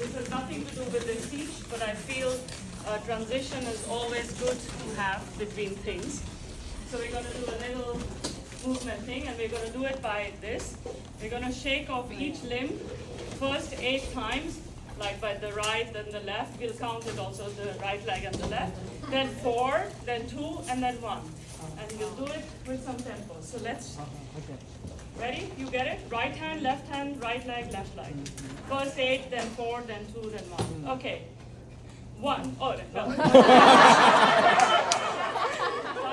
This has nothing to do with the teach, but I feel transition is always good to have between things. So we're going to do a little movement thing, and we're going to do it by this. We're going to shake off each limb first 8 times, like by the right, then the left. We'll count it also, the right leg and the left. Then 4, then 2, and then 1. And we'll do it with some tempo. So let's, ready? You get it? Right hand, right leg, left leg. First 8, then 4, then 2, then 1. Okay. 1. Oh, no. Try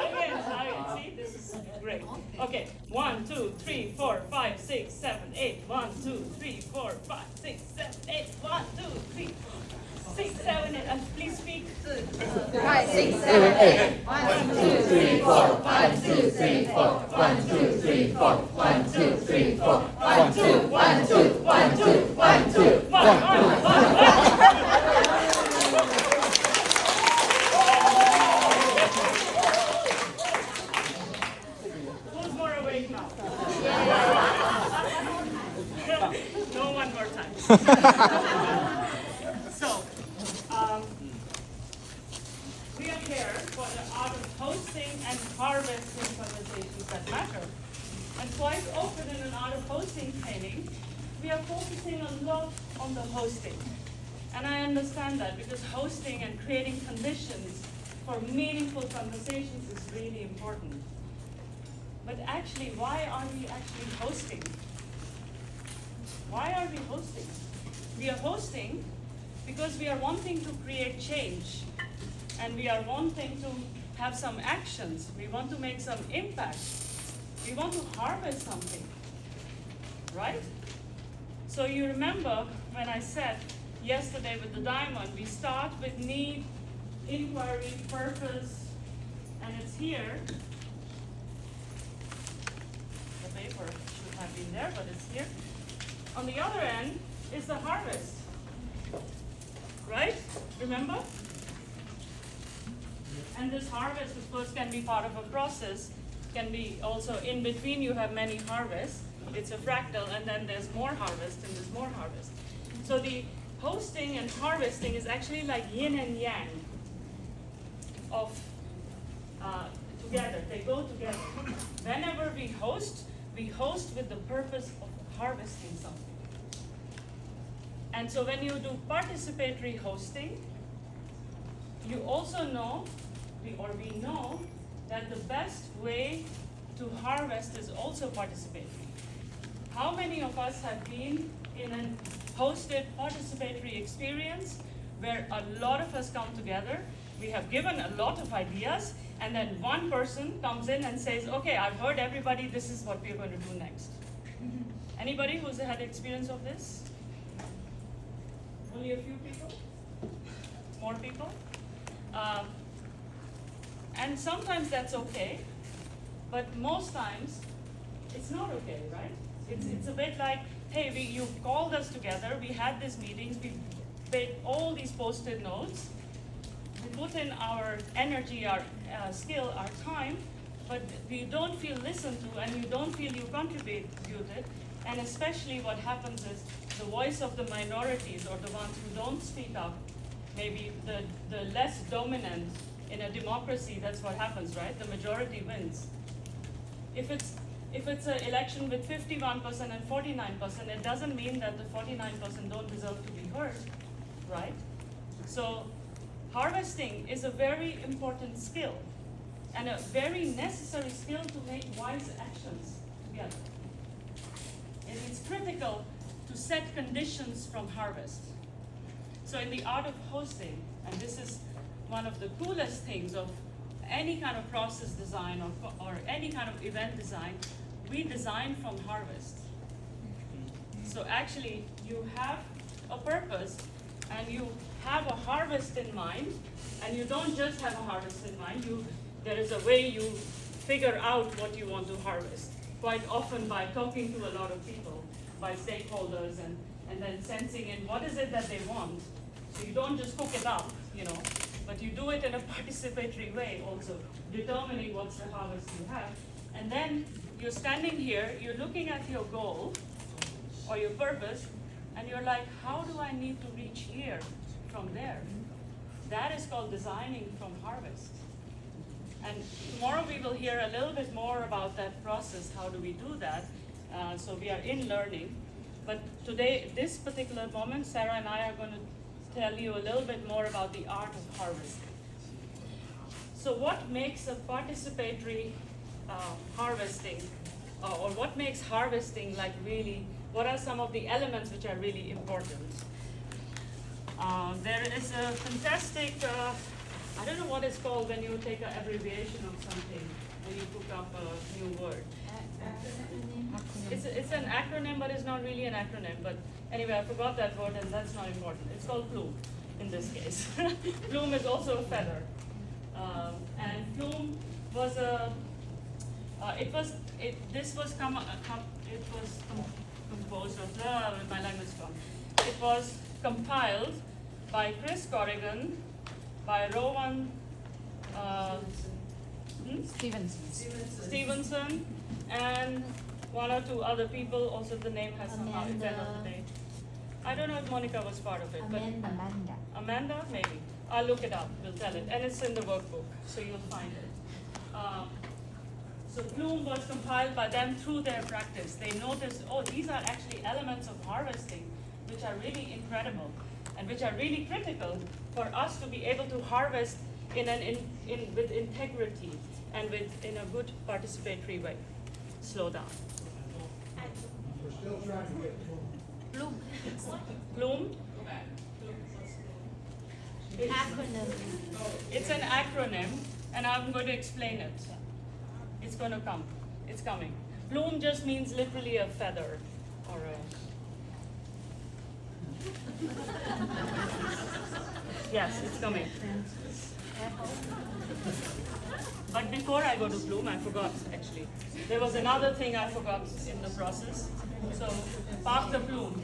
again. See, this is great. Okay. 1, 2, 3, 4, 5, 6, 7, 8. 1, 2, 3, 4, 5, 6, 7, 8. 1, 2, 3, 6, 7, 8. And please speak. 5, 6, 7, 8. 1, 2, 3, 4. 5, 2, 3, 4. 1, 2, 3, 4. 1, 2, 3, 4. 1, 2, 1, 2, 1, 2, 1, 2, 1. Who's more awake now? No, one more time. So, we are here for the art of hosting and harvesting conversations that matter. And quite often in an art of hosting training, we are focusing a lot on the hosting. And I understand that because hosting and creating conditions for meaningful conversations is really important. But actually, why are we actually hosting? Why are we hosting? We are hosting because we are wanting to create change. And we are wanting to have some actions. We want to make some impact. We want to harvest something. Right? So you remember when I said yesterday with the diamond, we start with need, inquiry, purpose, and it's here. The paper should have been there, but it's here. On the other end is the harvest. Right? Remember? And this harvest, of course, can be part of a process, can be also in between you have many harvests. It's a fractal, and then there's more harvest, and there's more harvest. So the hosting and harvesting is actually like yin and yang of together. They go together. Whenever we host with the purpose of harvesting something. And so when you do participatory hosting, you also know, we know, that the best way to harvest is also participatory. How many of us have been in a hosted participatory experience where a lot of us come together, we have given a lot of ideas, and then one person comes in and says, okay, I've heard everybody, this is what we're going to do next. Anybody who's had experience of this? Only a few people? More people? And sometimes that's okay, but most times it's not okay, right? It's a bit like, hey, you called us together, we had these meetings, we made all these post-it notes, we put in our energy, our skill, our time, but we don't feel listened to and you don't feel you contributed. And especially what happens is the voice of the minorities or the ones who don't speak up, maybe the less dominant in a democracy, that's what happens, right? The majority wins. If it's an election with 51% and 49%, it doesn't mean that the 49% don't deserve to be heard, right? So harvesting is a very important skill and a very necessary skill to make wise actions together. And it's critical to set conditions from harvest. So in the art of hosting, and this is one of the coolest things of any kind of process design or any kind of event design, we design from harvest. So actually, you have a purpose and you have a harvest in mind, and you don't just have a harvest in mind, there is a way you figure out what you want to harvest, quite often by talking to a lot of people, by stakeholders, and then sensing in what is it that they want. So you don't just cook it up, but you do it in a participatory way also, determining what's the harvest you have. And then you're standing here, you're looking at your goal or your purpose, And you're like, how do I need to reach here from there? That is called designing from harvest. And tomorrow we will hear a little bit more about that process, how do we do that. So we are in learning. But today, this particular moment, Sarah and I are going to tell you a little bit more about the art of harvesting. So what makes a participatory harvesting, or what makes harvesting like really, what are some of the elements which are really important? There is a fantastic, I don't know what it's called when you take an abbreviation of something, when you cook up a new word. It's an acronym, but it's not really an acronym. But anyway, I forgot that word, and that's not important. It's called plume in this case. Plume is also a feather. And plume was a, composed of, my language gone. It was compiled by Chris Corrigan, by Rowan Stevenson, and one or two other people. Also, the name has somehow it's end of the day. I don't know if Monica was part of it, but Amanda, maybe. I'll look it up. We'll tell it, and it's in the workbook, so you'll find it. So Plume was compiled by them through their practice. They noticed, oh, these are actually elements of harvesting, which are really incredible, and which are really critical for us to be able to harvest with integrity and in a good participatory way. Slow down. We're still trying to get Plume. Plume? It's an acronym, and I'm going to explain it. It's going to come. It's coming. Plume just means literally a feather or a. Yes, it's coming. But before I go to plume, I forgot actually. There was another thing I forgot in the process. So, park the plume.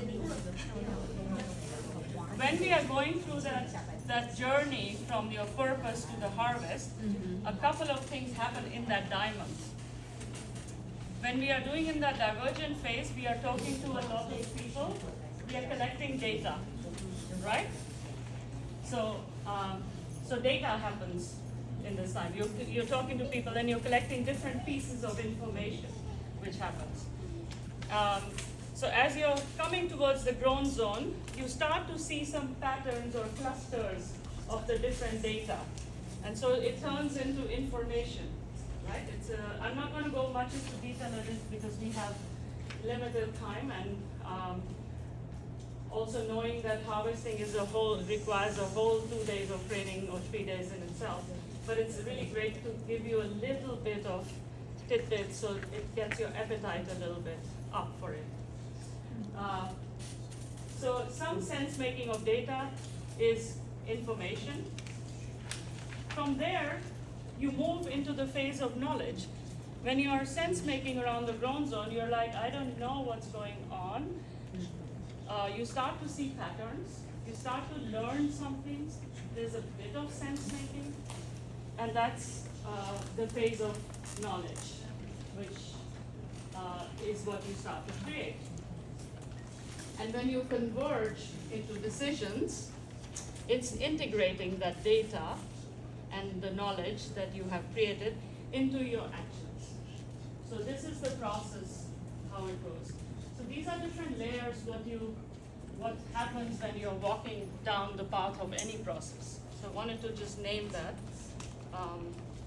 When we are going through that journey from your purpose to the harvest, a couple of things happen in that diamond. When we are doing in that divergent phase, we are talking to a lot of people. We are collecting data, right? So, so data happens in this time. You're talking to people and you're collecting different pieces of information, which happens. So as you're coming towards the grown zone, you start to see some patterns or clusters of the different data. And so it turns into information, right? I'm not going to go much into detail of this because we have limited time, and also knowing that harvesting requires a whole 2 days of training or 3 days in itself. But it's really great to give you a little bit of tidbits so it gets your appetite a little bit up for it. So some sense making of data is information. From there, you move into the phase of knowledge. When you are sense making around the grown zone, you're like, I don't know what's going on. You start to see patterns. You start to learn some things. There's a bit of sense making. And that's the phase of knowledge, which is what you start to create. And when you converge into decisions, it's integrating that data and the knowledge that you have created into your actions. So this is the process, how it goes. So these are different layers, what happens when you're walking down the path of any process. So I wanted to just name that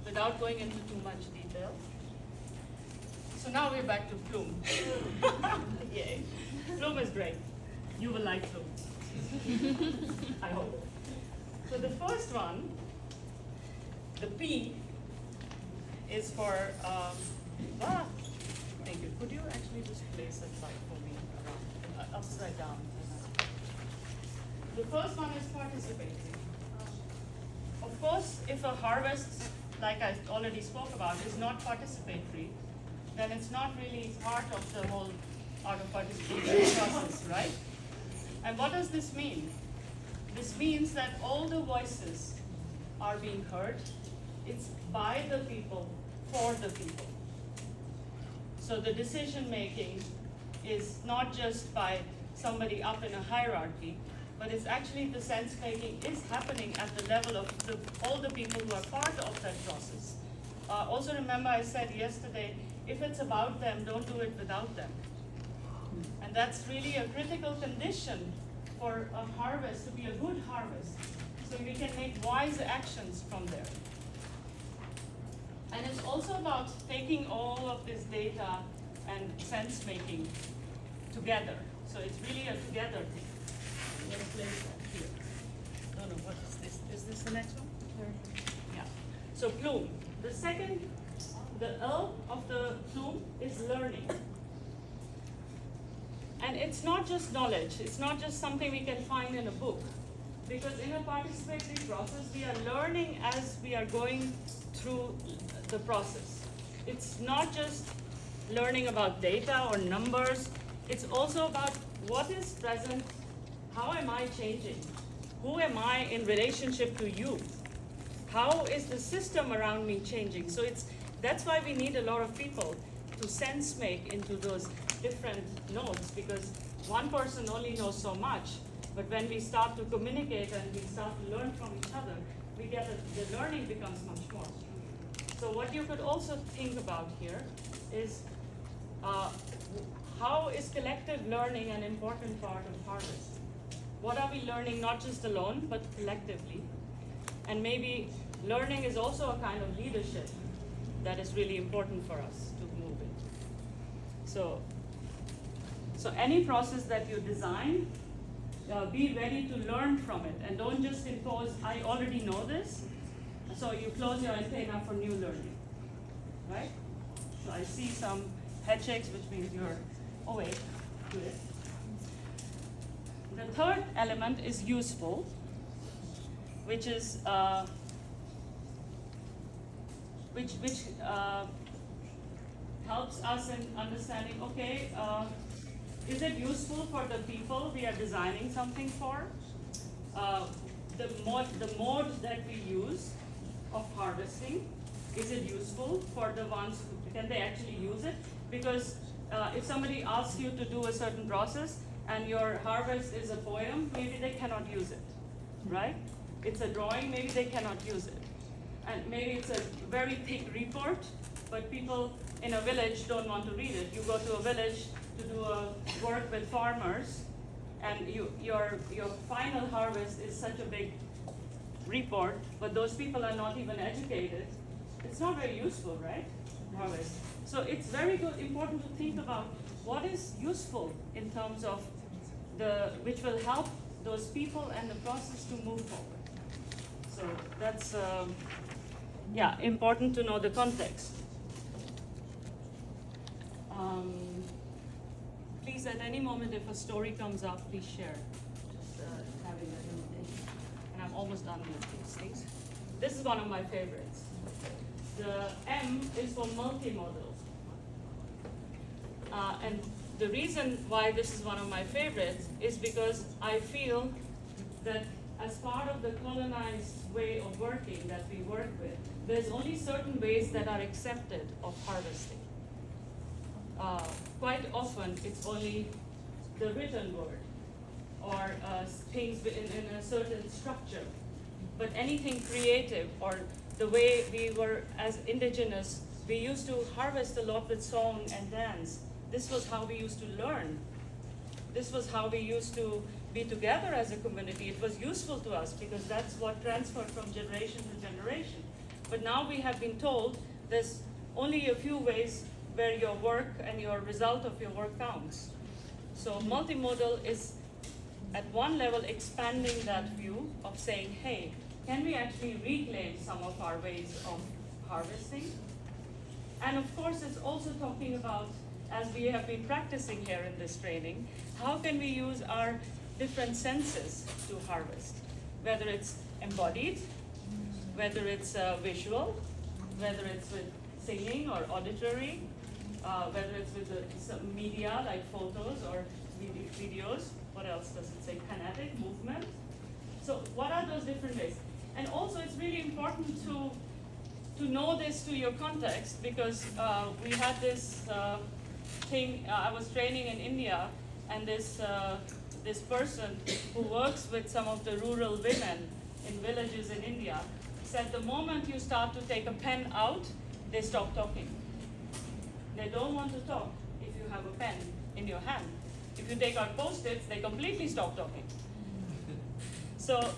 without going into too much detail. So now we're back to Plume. Yay. Plume is great. You will like Plume. I hope. So the first one, the P, is for, thank you. Could you actually just place that slide for me around, upside down? The first one is participating. Of course, if a harvest, like I already spoke about, is not participatory, then it's not really part of the whole art of participation process, right? And what does this mean? This means that all the voices are being heard. It's by the people, for the people. So the decision making is not just by somebody up in a hierarchy, but it's actually the sense making is happening at the level of all the people who are part of that process. Also remember I said yesterday, if it's about them, don't do it without them. And that's really a critical condition for a harvest to be a good harvest. So you can make wise actions from there. And it's also about taking all of this data and sense making together. So it's really a together thing. Let's place that here. No, what is this? Is this the next one? Yeah. So plume. The L of the plume is learning. And it's not just knowledge. It's not just something we can find in a book. Because in a participatory process, we are learning as we are going through the process. It's not just learning about data or numbers. It's also about what is present, how am I changing? Who am I in relationship to you? How is the system around me changing? So that's why we need a lot of people to sense make into those different nodes, because one person only knows so much. But when we start to communicate and we start to learn from each other, we get the learning becomes much more. So what you could also think about here is how is collective learning an important part of harvest? What are we learning not just alone, but collectively? And maybe learning is also a kind of leadership that is really important for us to move in. So any process that you design, be ready to learn from it, and don't just impose, I already know this, so you close your antenna for new learning, right? So I see some head shakes, which means you're awake to it. The third element is useful, which is which helps us in understanding, okay, is it useful for the people we are designing something for? The mode that we use of harvesting, is it useful for the ones who, can they actually use it? Because if somebody asks you to do a certain process and your harvest is a poem, maybe they cannot use it, right? It's a drawing, maybe they cannot use it. And maybe it's a very thick report, but people in a village don't want to read it. You go to a village to do a work with farmers, and your final harvest is such a big report, but those people are not even educated. It's not very useful, right? Harvest. So it's very good, important to think about what is useful in terms of which will help those people and the process to move forward. So that's important to know the context. Please, at any moment, if a story comes up, please share. Just having that invitation. And I'm almost done with these things. This is one of my favorites. The M is for multimodal. And the reason why this is one of my favorites is because I feel that as part of the colonized way of working that we work with, there's only certain ways that are accepted of harvesting. Quite often, it's only the written word or things in a certain structure. But anything creative, or the way we were as indigenous, we used to harvest a lot with song and dance. This was how we used to learn. This was how we used to be together as a community. It was useful to us because that's what transferred from generation to generation. But now we have been told there's only a few ways where your work and your result of your work counts. So multimodal is at one level expanding that view of saying, hey, can we actually reclaim some of our ways of harvesting? And of course, it's also talking about, as we have been practicing here in this training, how can we use our different senses to harvest? Whether it's embodied, whether it's visual, whether it's with singing or auditory, whether it's with some media like photos or videos. What else does it say? Kinetic movement. So what are those different ways? And also it's really important to know this to your context, because we had this thing, I was training in India, and this person who works with some of the rural women in villages in India said the moment you start to take a pen out, they stop talking. They don't want to talk if you have a pen in your hand. If you take out Post-its, they completely stop talking. So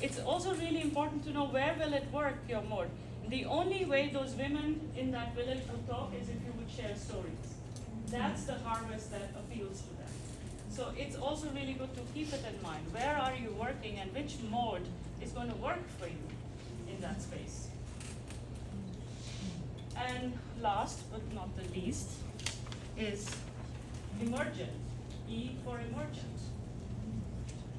it's also really important to know where will it work, your mode. The only way those women in that village would talk is if you would share stories. That's the harvest that appeals to them. So it's also really good to keep it in mind. Where are you working and which mode is going to work for you in that space? And last but not the least is emergent, E for emergent.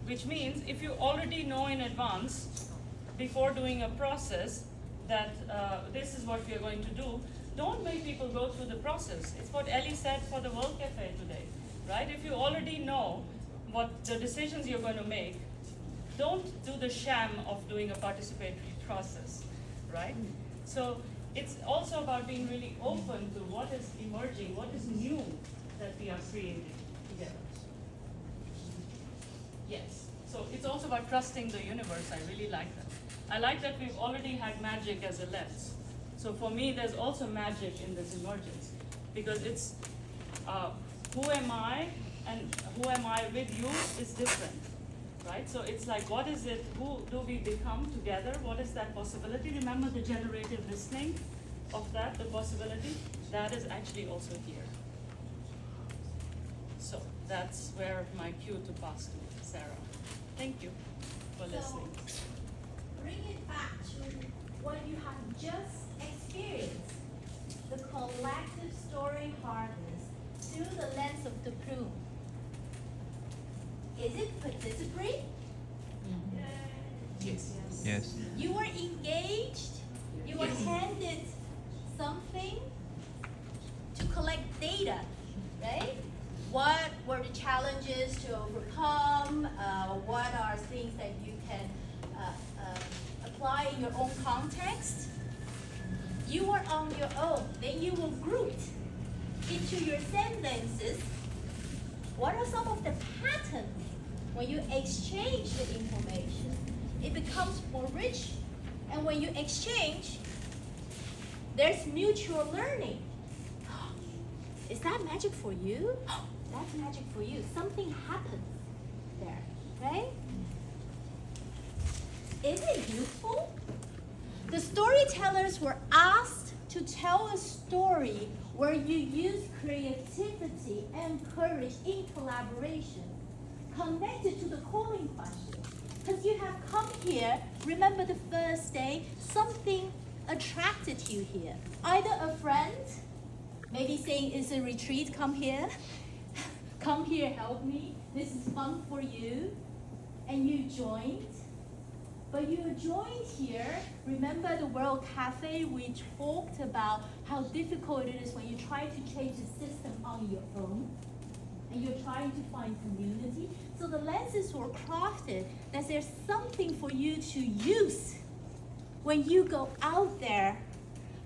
Which means if you already know in advance, before doing a process, that this is what we are going to do, don't make people go through the process. It's what Ellie said for the World Cafe today, right? If you already know what the decisions you're going to make, don't do the sham of doing a participatory process, right? So it's also about being really open to what is emerging, what is new that we are creating together. Yes, so it's also about trusting the universe. I really like that. I like that we've already had magic as a lens. So for me, there's also magic in this emergence, because it's who am I and who am I with you is different, right? So it's like, what is it, who do we become together? What is that possibility? Remember the generative listening of that, the possibility? That is actually also here. So that's where my cue to pass to Sarah. Thank you for listening. Bring it back to what you have just experienced, the collective story harvest through the lens of the plume. Is it participatory? Yes. Yes. You were engaged, you were handed something to collect data, right? What were the challenges to overcome? What are things that you can apply in your own context? You were on your own, then you were grouped into your sentences. What are some of the patterns when you exchange the information? It becomes more rich, and when you exchange, there's mutual learning. Is that magic for you? That's magic for you. Something happens there, right? Is it useful? The storytellers were asked to tell a story where you use creativity and courage in collaboration, connected to the calling question. Because you have come here, remember the first day, something attracted you here. Either a friend, maybe saying it's a retreat, come here. Come here, help me. This is fun for you. And you joined. But you joined here. Remember the World Cafe? We talked about how difficult it is when you try to change the system on your own. And you're trying to find community. So the lenses were crafted that there's something for you to use when you go out there,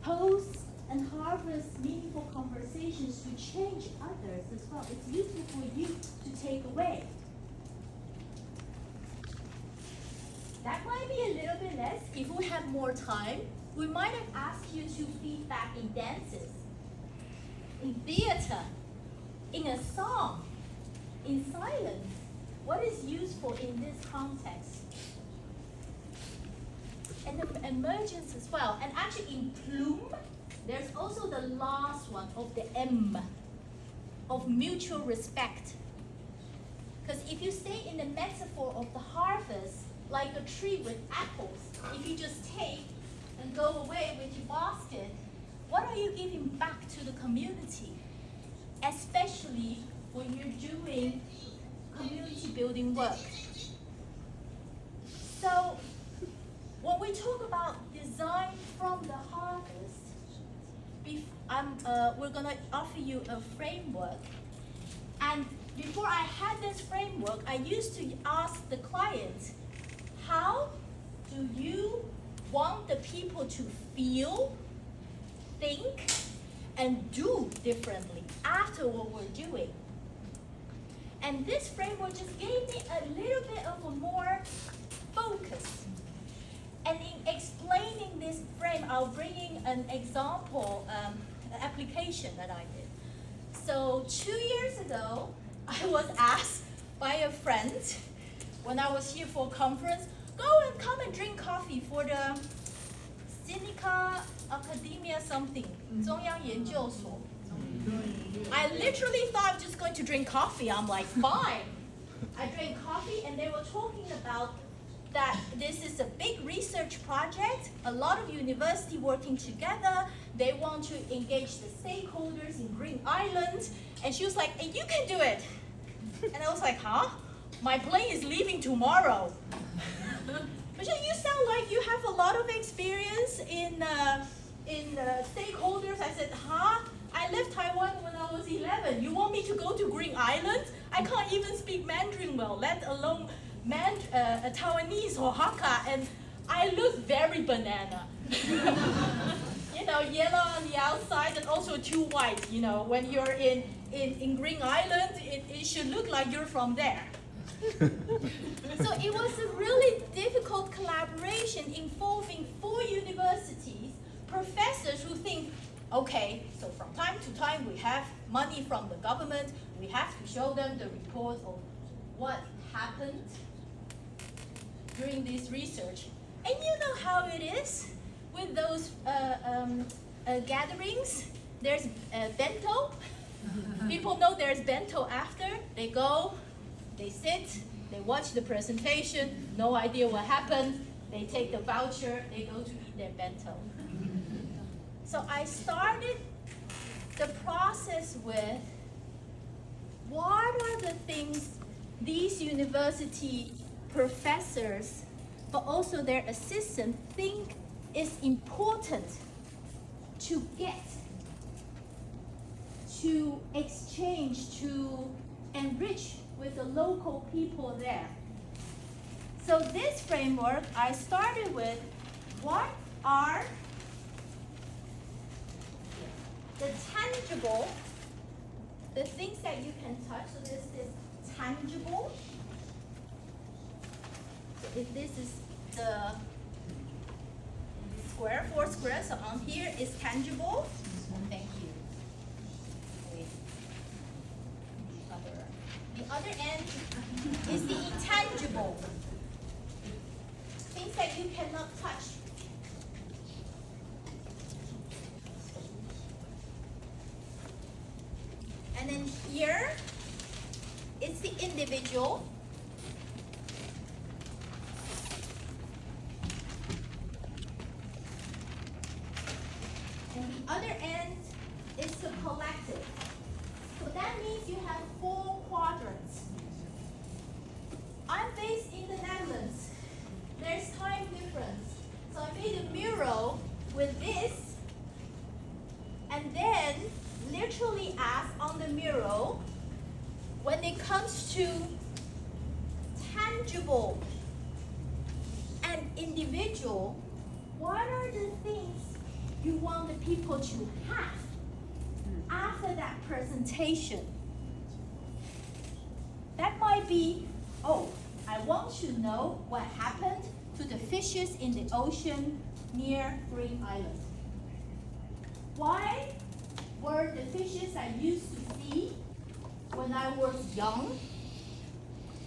host and harvest meaningful conversations to change others as well. It's useful for you to take away. That might be a little bit less. If we had more time, we might have asked you to feedback in dances, in theater, in a song, in silence. What is useful in this context? And the emergence as well. And actually in plume, there's also the last one of the M, of mutual respect. Because if you stay in the metaphor of the harvest, like a tree with apples, if you just take and go away with your basket, what are you giving back to the community? Especially when you're doing community building work. So when we talk about design from the harvest, we're going to offer you a framework. And before I had this framework, I used to ask the client, how do you want the people to feel, think, and do differently after what we're doing? And this framework just gave me a little bit of a more focus. And in explaining this frame, I'll bring in an example, an application that I did. So 2 years ago, I was asked by a friend when I was here for a conference, come and drink coffee for the Sinica Academia something, 中央研究所. I literally thought I was just going to drink coffee. I'm like, fine. I drank coffee and they were talking about that this is a big research project, a lot of universities working together. They want to engage the stakeholders in Green Island. And she was like, hey, you can do it. And I was like, huh? My plane is leaving tomorrow. But you sound like you have a lot of experience in stakeholders. I said, huh? I left Taiwan when I was 11. You want me to go to Green Island? I can't even speak Mandarin well, let alone Taiwanese or Hakka. And I look very banana. You know, yellow on the outside and also too white. You know, when you're in Green Island, it should look like you're from there. So it was a really difficult collaboration involving 4 universities, professors who think, okay, so from time to time we have money from the government, we have to show them the report of what happened during this research. And you know how it is with those gatherings. There's bento. People know there's bento after. They go, they sit, they watch the presentation, no idea what happened. They take the voucher, they go to eat their bento. So I started the process with what are the things these university professors, but also their assistants, think is important to get, to exchange, to enrich with the local people there. So this framework, I started with what are the tangible, the things that you can touch. So this is tangible. So if this is the square, 4 squares, so on here is tangible. Thank you. Wait. The other end is the intangible. Things that you cannot touch. And then here, it's the individual. And the other end is the collective. So that means you have 4 quadrants. I'm based in the Netherlands. There's time difference. So I made a mural with this, and then literally ask on the mural, when it comes to tangible and individual, what are the things you want the people to have after that presentation? That might be, oh, I want to know what happened to the fishes in the ocean near Green Island. Why were the fishes I used to see when I was young,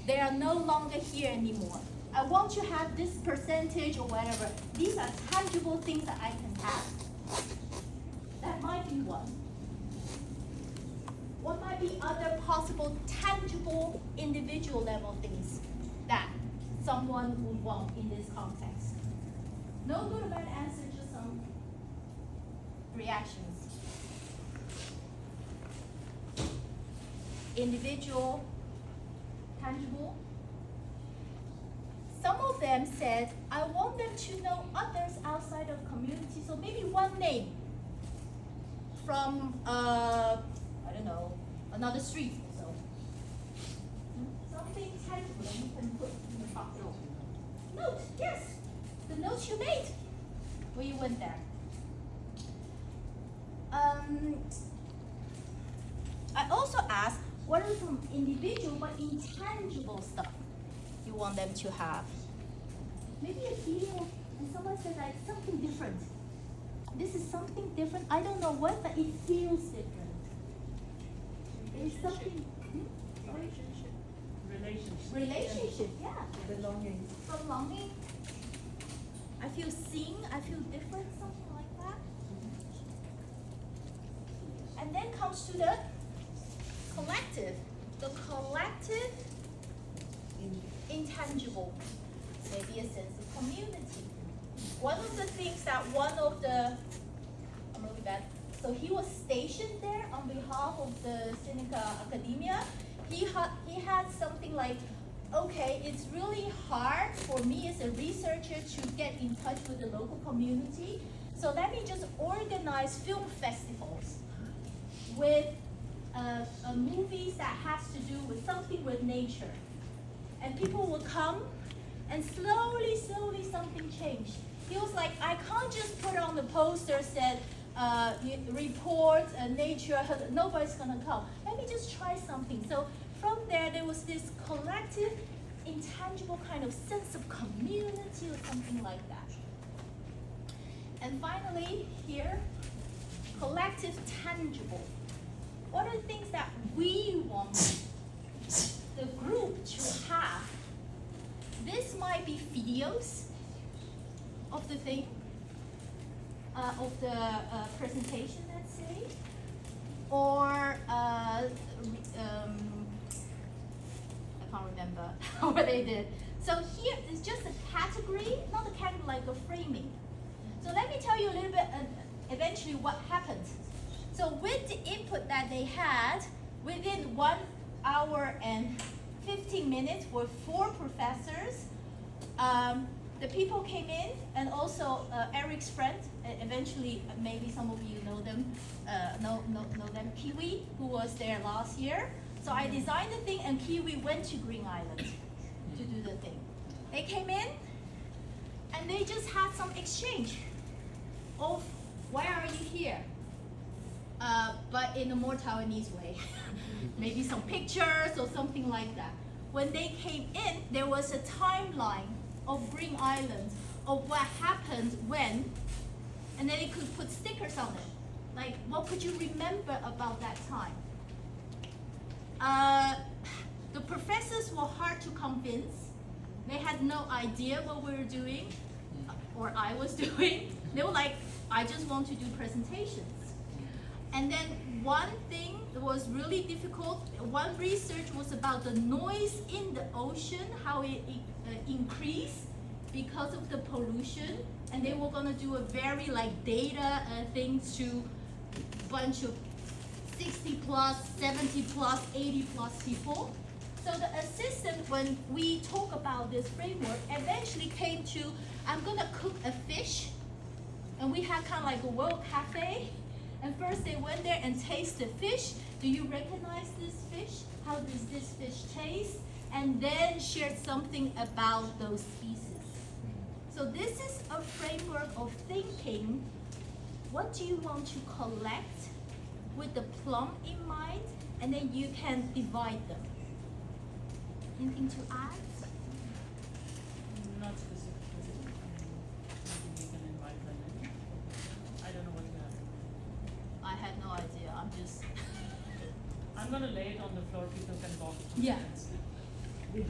they are no longer here anymore? I want to have this percentage or whatever. These are tangible things that I can have. That might be one. What might be other possible tangible individual level things that someone would want in this context? No good or bad answer, just some reactions. Individual, tangible. Some of them said, I want them to know others outside of community, so maybe one name from, I don't know, another street. So something tangible that you can put in the top row. Note, yes, the notes you made when you went there. I also asked, what are some individual but intangible stuff you want them to have. Maybe a feel, and someone said like something different. This is something different. I don't know what, but it feels different. It's something. Relationship, yeah. Belonging. Belonging. I feel seen, I feel different, something like that. And then comes to the collective. The collective, intangible, maybe a sense of community. One of the things that I'm really bad. So he was stationed there on behalf of the Seneca Academia. He had something like, okay, it's really hard for me as a researcher to get in touch with the local community. So let me just organize film festivals with movies that has to do with something with nature. And people will come, and slowly something changed. He was like, I can't just put on the poster said, report nature, nobody's gonna come. Let me just try something. So from there was this collective, intangible kind of sense of community or something like that. And finally, here, collective tangible. What are the things that we want the group to have? This might be videos of the thing, of the presentation, let's say, or I can't remember what they did. So here is just a category, not a category like a framing. So let me tell you a little bit eventually what happened. So with the input that they had, within 1 hour and 15 minutes were 4 professors. The people came in, and also Eric's friend, eventually maybe some of you know them, know them, Kiwi, who was there last year. So I designed the thing, and Kiwi went to Green Island to do the thing. They came in, and they just had some exchange of, why are you here? But in a more Taiwanese way. Maybe some pictures or something like that. When they came in, there was a timeline of Green Island, of what happened when, and then they could put stickers on it. Like, what could you remember about that time? The professors were hard to convince. They had no idea what we were doing, or I was doing. They were like, I just want to do presentations. And then one thing that was really difficult, one research was about the noise in the ocean, how it increased because of the pollution. And they were gonna do a very like data thing to a bunch of 60 plus, 70 plus, 80 plus people. So the assistant, when we talk about this framework, eventually came to, I'm gonna cook a fish. And we had kind of like a world cafe. And first they went there and tasted the fish. Do you recognize this fish? How does this fish taste? And then shared something about those species. So this is a framework of thinking, what do you want to collect with the plum in mind? And then you can divide them. Anything to add? Not specifically. Maybe we can invite them in. I don't know what you have. I had no idea. I'm gonna lay it on the floor. People can walk. Yeah. And sleep.